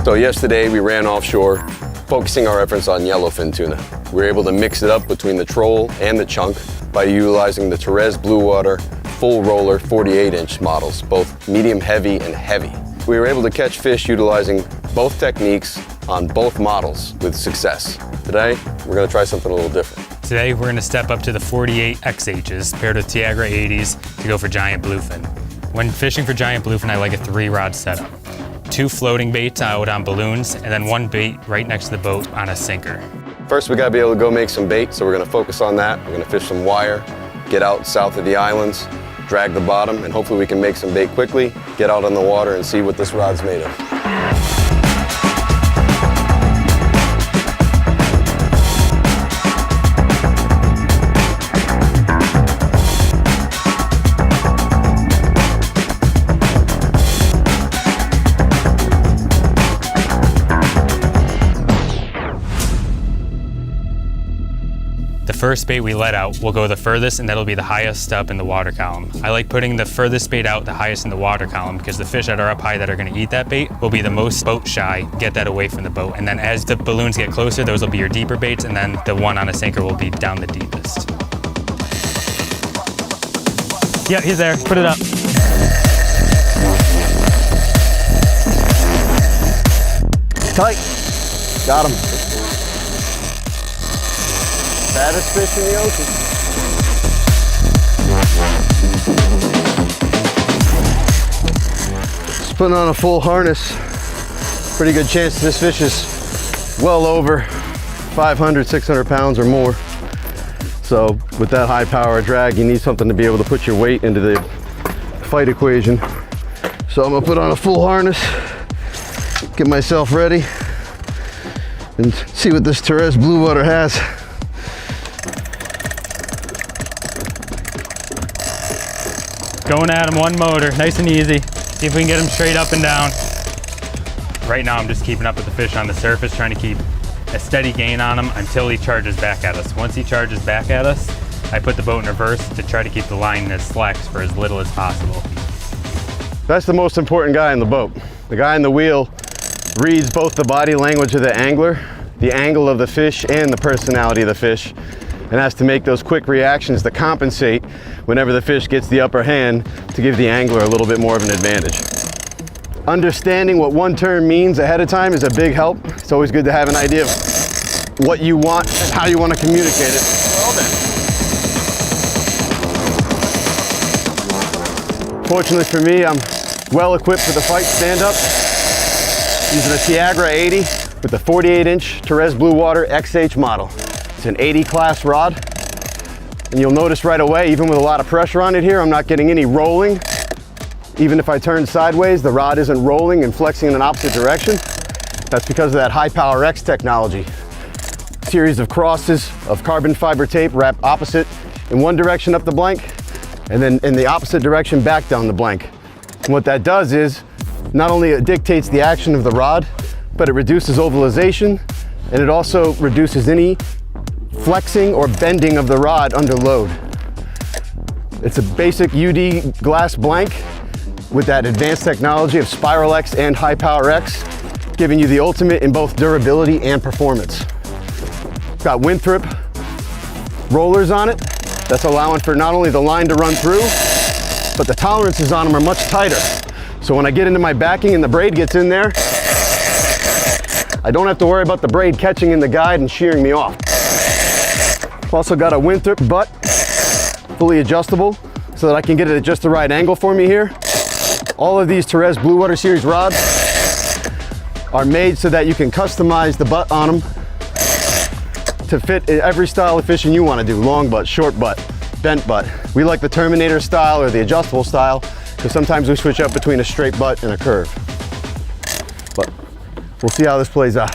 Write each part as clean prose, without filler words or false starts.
So yesterday we ran offshore, focusing our efforts on yellowfin tuna. We were able to mix it up between the troll and the chunk by utilizing the Tiagra Blue Water full roller 48-inch models, both medium heavy and heavy. We were able to catch fish utilizing both techniques on both models with success. Today, we're going to try something a little different. Today, we're going to step up to the 48 XHs paired with Tiagra 80s to go for giant bluefin. When fishing for giant bluefin, I like a 3-rod setup. 2 floating baits out on balloons, and then 1 bait right next to the boat on a sinker. First, we got to be able to go make some bait, so we're going to focus on that. We're going to fish some wire, get out south of the islands, drag the bottom, and hopefully we can make some bait quickly, get out on the water and see what this rod's made of. The first bait we let out will go the furthest, and that'll be the highest up in the water column. I like putting the furthest bait out the highest in the water column because the fish that are up high that are going to eat that bait will be the most boat shy, get that away from the boat. And then as the balloons get closer, those will be your deeper baits, and then the one on a sinker will be down the deepest. Yeah, he's there. Put it up. Tight. Got him. Fattest fish in the ocean. Just putting on a full harness. Pretty good chance this fish is well over 500, 600 pounds or more. So with that high power drag, you need something to be able to put your weight into the fight equation. So I'm gonna put on a full harness, get myself ready, and see what this Tiagra Blue Water has. Going at him, 1 motor, nice and easy. See if we can get him straight up and down. Right now I'm just keeping up with the fish on the surface, trying to keep a steady gain on him until he charges back at us. Once he charges back at us, I put the boat in reverse to try to keep the line as slacks for as little as possible. That's the most important guy in the boat. The guy in the wheel reads both the body language of the angler, the angle of the fish, and the personality of the fish, and has to make those quick reactions to compensate whenever the fish gets the upper hand to give the angler a little bit more of an advantage. Understanding what one term means ahead of time is a big help. It's always good to have an idea of what you want and how you want to communicate it. Well then. Fortunately for me, I'm well equipped for the fight stand-up. Using a Tiagra 80 with the 48-inch Tiagra Blue Water XH model. It's an 80 class rod, and you'll notice right away, even with a lot of pressure on it here, I'm not getting any rolling. Even if I turn sideways, the rod isn't rolling and flexing in an opposite direction. That's because of that high power X technology. Series of crosses of carbon fiber tape wrapped opposite in one direction up the blank, and then in the opposite direction back down the blank. And what that does is, not only it dictates the action of the rod, but it reduces ovalization, and it also reduces any flexing or bending of the rod under load. It's a basic UD glass blank with that advanced technology of Spiral X and High Power X, giving you the ultimate in both durability and performance. Got Winthrop rollers on it. That's allowing for not only the line to run through, but the tolerances on them are much tighter. So when I get into my backing and the braid gets in there, I don't have to worry about the braid catching in the guide and shearing me off. Also got a Winthrop butt, fully adjustable, so that I can get it at just the right angle for me here. All of these Tiagra Blue Water Series rods are made so that you can customize the butt on them to fit every style of fishing you want to do. Long butt, short butt, bent butt. We like the Terminator style or the adjustable style because sometimes we switch up between a straight butt and a curve. But we'll see how this plays out.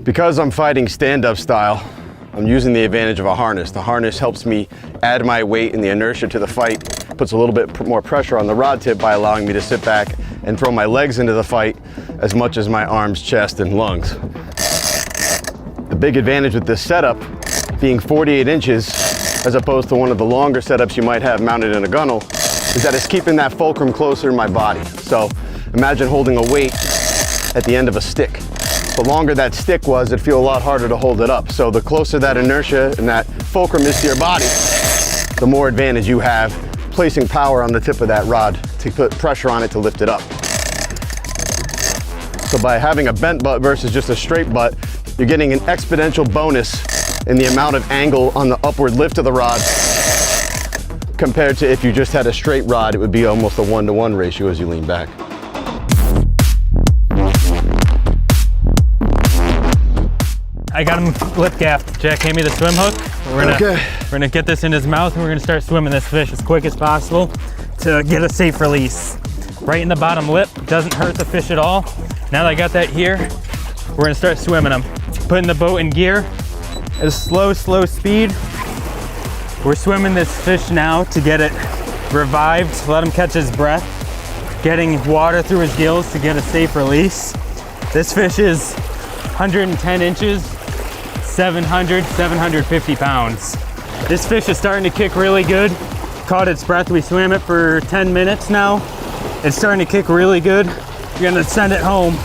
Because I'm fighting stand-up style, I'm using the advantage of a harness. The harness helps me add my weight and the inertia to the fight, puts a little bit more pressure on the rod tip by allowing me to sit back and throw my legs into the fight as much as my arms, chest, and lungs. The big advantage with this setup, being 48 inches, as opposed to one of the longer setups you might have mounted in a gunnel, is that it's keeping that fulcrum closer to my body. So imagine holding a weight at the end of a stick. The longer that stick was, it'd feel a lot harder to hold it up. So the closer that inertia and that fulcrum is to your body, the more advantage you have placing power on the tip of that rod to put pressure on it to lift it up. So by having a bent butt versus just a straight butt, you're getting an exponential bonus in the amount of angle on the upward lift of the rod compared to if you just had a straight rod. It would be almost a 1-to-1 ratio as you lean back. I got him lip gaffed. Jack gave me the swim hook. We're gonna get this in his mouth and we're gonna start swimming this fish as quick as possible to get a safe release. Right in the bottom lip, doesn't hurt the fish at all. Now that I got that here, we're gonna start swimming him. Putting the boat in gear at a slow speed. We're swimming this fish now to get it revived, let him catch his breath, getting water through his gills to get a safe release. This fish is 110 inches, 750 pounds. This fish is starting to kick really good. Caught its breath, we swam it for 10 minutes now. It's starting to kick really good. We're gonna send it home.